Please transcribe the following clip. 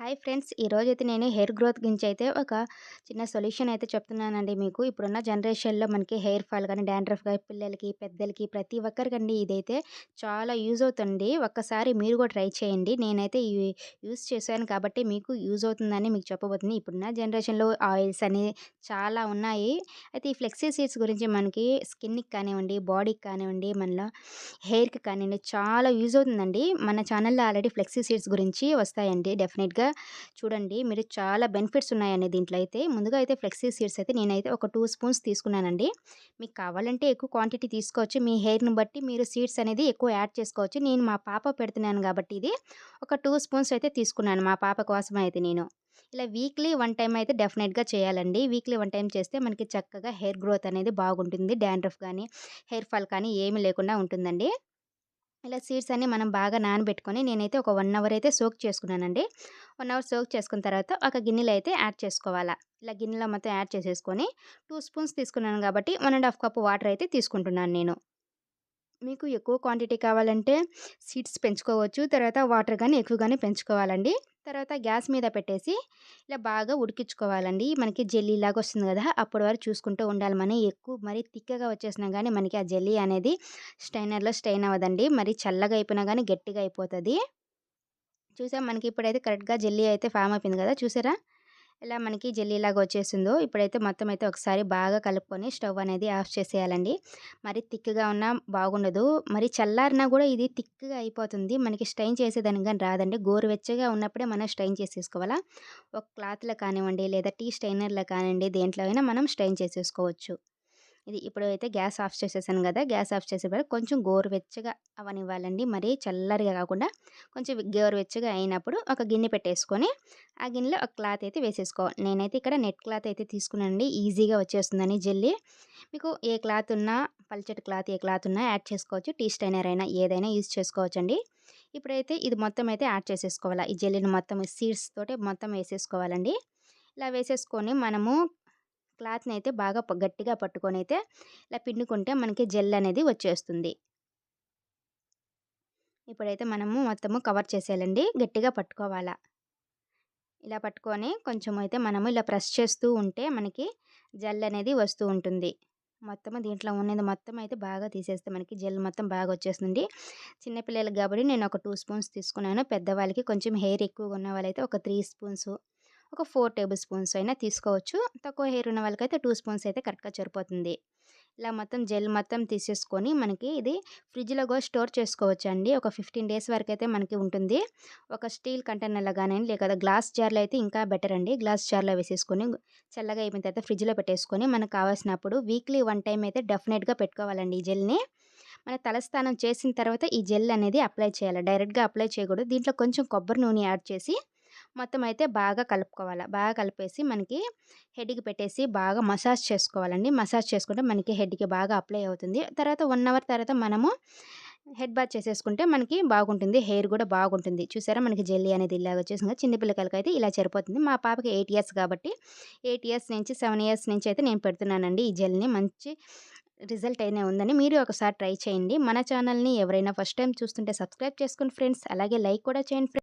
Hi friends. ఈరోజైతే నేను hair growth గురించి అయితే ఒక చిన్న సొల్యూషన్ అయితే చెప్తున్నానండి మీకు. ఇప్పుడున్న జనరేషన్‌లో మనకి హెయిర్ ఫాల్ గానీ, డాండ్రఫ్ గాని పిల్లలకి, పెద్దలకి ప్రతి ఒక్కరికండి ఇదైతే చాలా యూజ్ అవుతుంది. ఒక్కసారి మీరు కూడా ట్రై చేయండి. నేనైతే యూజ్ చేశాను కాబట్టి మీకు యూజ్ అవుతుందని మీకు చెప్పబోతున్నా. ఇప్పుడున్న జనరేషన్‌లో ఆయిల్స్ అని చాలా ఉన్నాయి. అయితే ఈ ఫ్లెక్సీ సీడ్స్ గురించి మనకి స్కిన్‌కి కానివ్వండి, బాడీకి కానివ్వండి, మనలో హెయిర్‌కి కానియండి చాలా యూజ్ అవుతుందండి. మన ఛానల్‌లో ఆల్రెడీ ఫ్లెక్సీ సీడ్స్ గురించి వస్తాయండి. డెఫినిట్‌గా చూడండి. మీరు చాలా బెనిఫిట్స్ ఉన్నాయండి దీంట్లో అయితే. ముందుగా అయితే ఫ్లెక్సీ సీడ్స్ అయితే నేనైతే ఒక 2 స్పూన్స్ తీసుకున్నానండి. మీకు కావాలంటే ఎక్కువ క్వాంటిటీ తీసుకోవచ్చు. మీ హెయిర్‌ని బట్టి మీరు సీడ్స్ అనేది ఎక్కువ యాడ్ చేసుకోవచ్చు. నేను మా పాప పెడుతున్నాను కాబట్టి ఇది ఒక 2 స్పూన్స్ అయితే తీసుకున్నాను. మా పాప కోసమే అయితే నేను. ఇలా వీక్లీ 1 టైమ్ అయితే డెఫినిట్‌గా చేయాలండి. వీక్లీ 1 టైమ్ చేస్తే మనకి చక్కగా హెయిర్ గ్రోత్ అనేది బాగుంటుంది. డాండ్రఫ్ గానీ, హెయిర్ ఫాల్ కానీ ఏమి లేకుండా ఉంటుందండి. ఇలా సీడ్స్ అన్నీ మనం బాగా నానబెట్టుకొని నేనైతే ఒక 1 అవర్ అయితే సోక్ చేసుకున్నానండి. 1 అవర్ సోక్ చేసుకున్న తర్వాత ఒక గిన్నెలో అయితే యాడ్ చేసుకోవాలా. ఇలా గిన్నెలో మొత్తం యాడ్ చేసేసుకొని 2 స్పూన్స్ తీసుకున్నాను కాబట్టి 1 ½ కప్ వాటర్ అయితే తీసుకుంటున్నాను నేను. మీకు ఎక్కువ క్వాంటిటీ కావాలంటే సీడ్స్ పెంచుకోవచ్చు. తర్వాత వాటర్ గానీ ఎక్కువగానే పెంచుకోవాలండి. తర్వాత గ్యాస్ మీద పెట్టేసి ఇలా బాగా ఉడికించుకోవాలండి. మనకి జెల్లీలాగా వస్తుంది గదా! అప్పటి వరకు చూసుకుంటూ ఉండాలి. ఎక్కువ మరీ తిక్కగా వచ్చేసినా గానీ మనకి ఆ జెల్లీ అనేది స్ట్రైనర్‌లో స్ట్రెయిన్ అవ్వదండి. మరి చల్లగా అయిపోయినా గానీ గట్టిగా అయిపోతది. మనకి ఇప్పుడైతే కరెక్ట్‌గా జెల్లీ అయితే ఫార్మ్ అయిపోయింది గదా! చూసారా? ఇలా మనకి జెల్లీలాగా వచ్చేసిందో, ఇప్పుడైతే మొత్తం అయితే ఒకసారి బాగా కలుపుకొని స్టవ్ అనేది ఆఫ్ చేసేయాలండి. మరి తిక్‌గా ఉన్నా బాగుండదు. మరి చల్లారినా గూడా ఇది తిక్‌గా అయిపోతుంది. మనకి స్ట్రెయిన్ చేసేదానికి గాని రాదండి. గోరువెచ్చగా ఉన్నప్పుడే మనం స్ట్రెయిన్ చేసేసుకోవాలా. ఒక క్లాత్‌లో కానివ్వండి, లేదా టీ స్ట్రెయినర్‌లో కానివ్వండి, దేంట్లో అయినా మనం స్ట్రెయిన్ చేసేసుకోవచ్చు. ఇప్పుడైతే గ్యాస్ ఆఫ్ చేసేసాను గదా! గ్యాస్ ఆఫ్ చేసేటప్పుడు కొంచెం గోరువెచ్చగా అవ్వనివ్వాలండి. మరీ చల్లరిగా గాకుండా కొంచెం గోరువెచ్చగా అయినప్పుడు ఒక గిన్నె పెట్టేసుకొని, ఆ గిన్నెలో ఒక క్లాత్ అయితే వేసేసుకోవాలి. నేనైతే ఇక్కడ నెట్ క్లాత్ అయితే తీసుకున్నానండి. ఈజీగా వచ్చేస్తుందని జెల్లీ. మీకు ఏ క్లాత్ ఉన్నా పల్చటి క్లాత్ ఏ క్లాత్ ఉన్నా యాడ్ చేసుకోవచ్చు. టీ స్ట్రైనర్ అయినా ఏదైనా యూజ్ చేసుకోవచ్చండి. ఇప్పుడైతే ఇది మొత్తం అయితే యాడ్ చేసేసుకోవాలా. ఈ జెల్లీని మొత్తం సీడ్స్ తోటి మొత్తం వేసేసుకోవాలండి. ఇలా వేసేసుకొని మనము క్లాత్‌నయితే బాగా గట్టిగా పట్టుకొనైతే ఇలా పిండుకుంటే మనకి జెల్ అనేది వచ్చేస్తుంది. ఇప్పుడైతే మనము మొత్తము కవర్ చేసేయాలండి. గట్టిగా పట్టుకోవాలా. ఇలా పట్టుకొని కొంచెం అయితే మనము ఇలా ప్రెస్ చేస్తూ ఉంటే మనకి జెల్ అనేది వస్తూ ఉంటుంది. మొత్తము దీంట్లో ఉన్నది మొత్తం అయితే బాగా తీసేస్తే మనకి జెల్ మొత్తం బాగా వచ్చేస్తుంది. చిన్న పిల్లలకి కాబట్టి నేను ఒక 2 స్పూన్స్ తీసుకున్నాను. పెద్దవాళ్ళకి కొంచెం హెయిర్ ఎక్కువగా ఉన్న వాళ్ళైతే ఒక 3 స్పూన్స్, ఒక 4 టేబుల్ స్పూన్స్ అయినా తీసుకోవచ్చు. తక్కువ హెయిర్ ఉన్న వాళ్ళకైతే 2 స్పూన్స్ అయితే కరెక్ట్‌గా సరిపోతుంది. ఇలా మొత్తం జెల్ మొత్తం తీసేసుకొని మనకి ఇది ఫ్రిడ్జ్‌లో గూడా స్టోర్ చేసుకోవచ్చండి. ఒక 15 డేస్ వరకైతే మనకి ఉంటుంది. ఒక స్టీల్ కంటైనర్‌లో గానియండి, లేదా గ్లాస్ జార్‌లో అయితే ఇంకా బెటర్ అండి. గ్లాస్ జార్‌లో వేసేసుకొని చల్లగా అయిపోయిన తర్వాత ఫ్రిడ్జ్‌లో పెట్టేసుకొని మనకు కావాల్సినప్పుడు వీక్లీ 1 టైమ్ అయితే డెఫినిట్‌గా పెట్టుకోవాలండి ఈ జెల్‌ని. మన తలస్నానం చేసిన తర్వాత ఈ జెల్ అనేది అప్లై చేయాలి. డైరెక్ట్‌గా అప్లై చేయకూడదు. దీంట్లో కొంచెం కొబ్బరి నూనె యాడ్ చేసి మొత్తం అయితే బాగా కలుపుకోవాల. బాగా కలిపేసి మనకి హెడ్‌కి పెట్టేసి బాగా మసాజ్ చేసుకోవాలండి. మసాజ్ చేసుకుంటే మనకి హెడ్‌కి బాగా అప్లై అవుతుంది. తర్వాత 1 అవర్ తర్వాత మనము హెడ్ బాత్ చేసేసుకుంటే మనకి బాగుంటుంది. హెయిర్ గూడా బాగుంటుంది. చూసారా మనకి జెల్లీ అనేది ఇలాగ వచ్చేసింది కదా! చిన్న పిల్లకాయలకైతే ఇలా సరిపోతుంది. మా పాపకి 8 ఇయర్స్ కాబట్టి 8 ఇయర్స్ నుంచి 7 ఇయర్స్ నుంచి అయితే నేను పెడుతున్నానండి ఈ జెల్‌ని. మంచి రిజల్ట్ అయినే ఉందని మీరు ఒకసారి ట్రై చేయండి. మన ఛానల్‌ని ఎవరైనా ఫస్ట్ టైమ్ చూస్తుంటే సబ్స్క్రైబ్ చేసుకోండి ఫ్రెండ్స్. అలాగే లైక్ కూడా చేయండి ఫ్రెండ్స్.